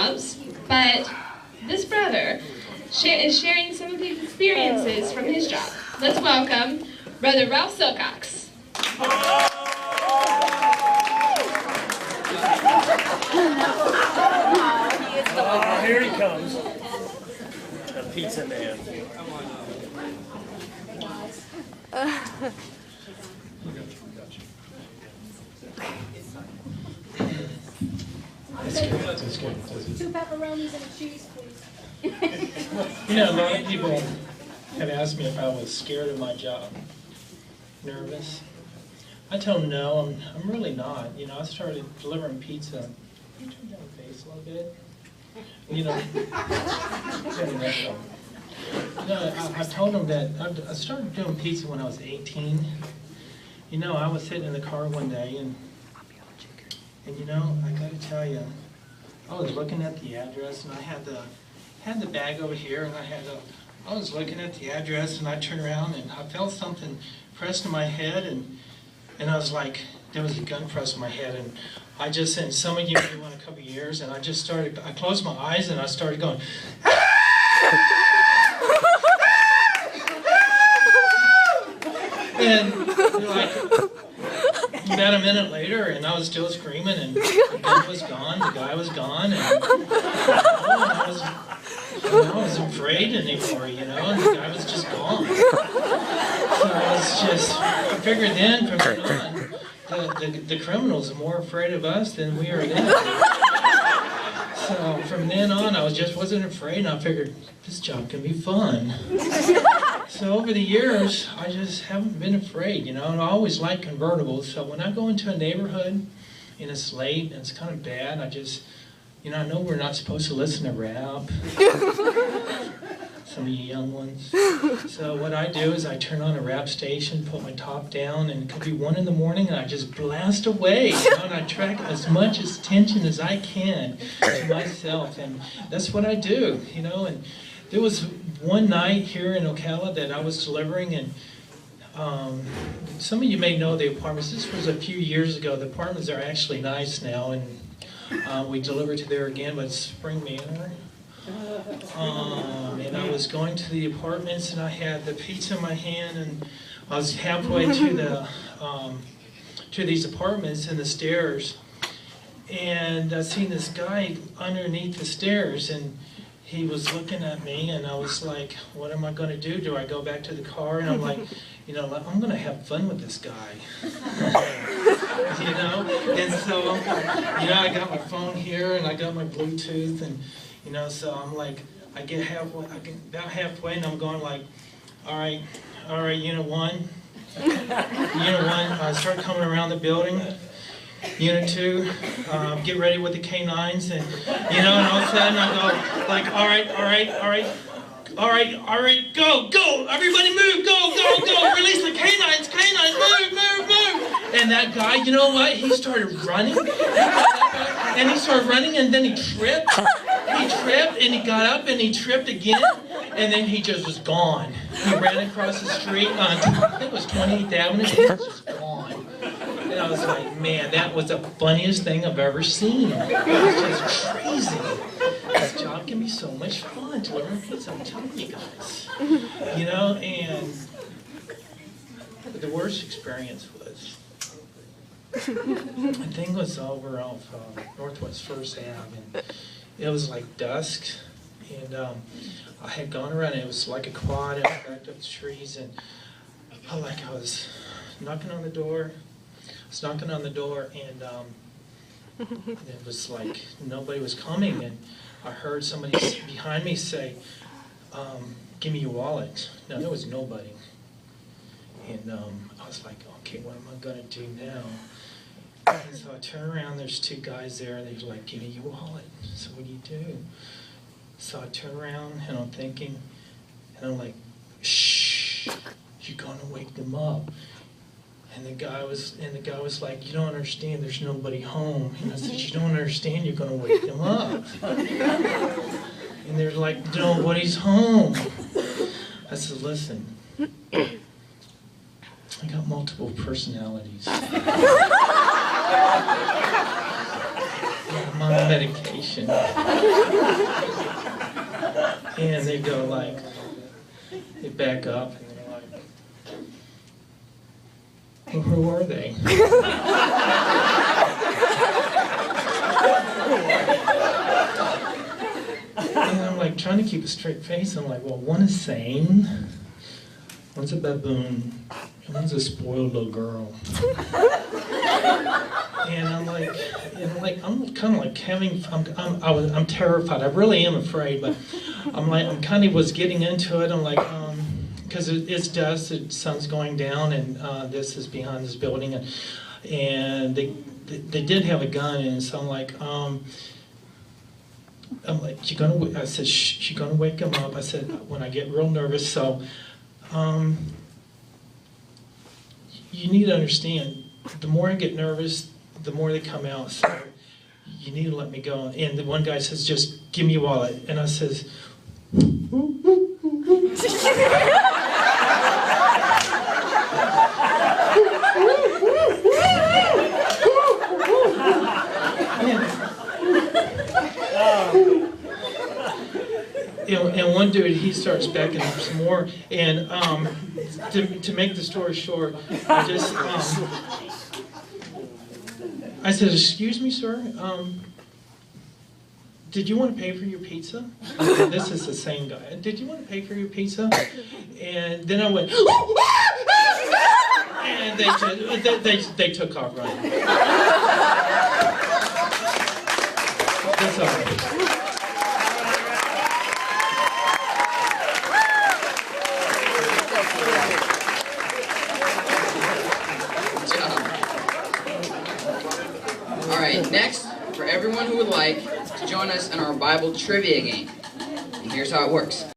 jobs, but this brother is sharing some of his experiences from his job. Let's welcome Brother Ralph Silcox. Here he comes. The pizza man. That's good. 2 pepperonis and a cheese, please. You know, a lot of people have asked me if I was scared of my job, nervous. I tell them no, I'm really not. You know, I started delivering pizza. Can you turn down the face a little bit? You know, I told them that I started doing pizza when I was 18. You know, I was sitting in the car one day and you know, I got to tell you, I was looking at the address and I had the bag over here and I was looking at the address and I turned around and I felt something pressed to my head and I was like, there was a gun pressed to my head and I just, and some of you may want a couple of years and I closed my eyes and I started going, and like, about a minute later, and I was still screaming, and the gun was gone, the guy was gone, and I wasn't afraid anymore, you know, and the guy was just gone. So I figured then, from then on, the criminals are more afraid of us than we are them. So from then on, I wasn't afraid, and I figured, this job can be fun. So over the years, I just haven't been afraid, you know, and I always like convertibles. So when I go into a neighborhood and it's late and it's kind of bad, I know we're not supposed to listen to rap. Some of you young ones. So what I do is I turn on a rap station, put my top down, and it could be 1 in the morning, and I just blast away, you know, and I track as much attention as I can to myself, and that's what I do, you know. And there was one night here in Ocala that I was delivering, and some of you may know the apartments. This was a few years ago. The apartments are actually nice now, and we deliver to there again, but it's Spring Manor. And I was going to the apartments, and I had the pizza in my hand, and I was halfway to these apartments and the stairs, and I seen this guy underneath the stairs, and he was looking at me, and I was like, what am I going to do? Do I go back to the car? And I'm like, you know, I'm going to have fun with this guy. You know? And so, you know, I got my phone here, and I got my Bluetooth, and, you know, so I'm like, I get about halfway, and I'm going like, all right, unit one. Unit one, I start coming around the building. Unit 2, get ready with the canines, and you know, and all of a sudden I go like, all right, go, everybody move, go, release the canines, move. And that guy, you know what? He started running, and then he tripped, and he got up, and he tripped again, and then he just was gone. He ran across the street on, I think it was 28th Avenue, he was just gone. And I was like, man, that was the funniest thing I've ever seen. It was just crazy. This job can be so much fun, delivering pizza, I'm telling you guys. You know, and the worst experience was, I think it was over off Northwest First Ave, and it was like dusk, and I had gone around, it was like a quad, and I backed up the trees, and I was knocking on the door, and it was like nobody was coming, and I heard somebody behind me say, give me your wallet. Now, there was nobody. And I was like, okay, what am I going to do now? And so I turn around, there's 2 guys there, and they're like, give me your wallet. So what do you do? So I turn around, and I'm thinking, and I'm like, shh, you're going to wake them up. And the guy was like, you don't understand, there's nobody home. And I said, you don't understand, you're going to wake them up. And they're like, nobody's home. I said, listen, I got multiple personalities. Yeah, on medication. And they go like, they back up and they're like, well, who are they? And I'm like trying to keep a straight face. I'm like, well, one is sane, one's a baboon, and one's a spoiled little girl. And I'm kind of like having, I'm terrified. I really am afraid, but I'm kind of was getting into it. I'm like, because it's dusk, the sun's going down, and this is behind this building, and they did have a gun, and so I'm like, I said, shh, you're gonna wake him up. I said, when I get real nervous, so you need to understand, the more I get nervous, the more they come out, so you need to let me go. And the one guy says, just give me your wallet. And I says, and one dude, he starts backing up some more, and to make the story short, I said, excuse me, sir, did you want to pay for your pizza? This is the same guy. Did you want to pay for your pizza? And then I went, and they took off running. That's all right. All right, next, for everyone who would like to join us in our Bible trivia game. And here's how it works.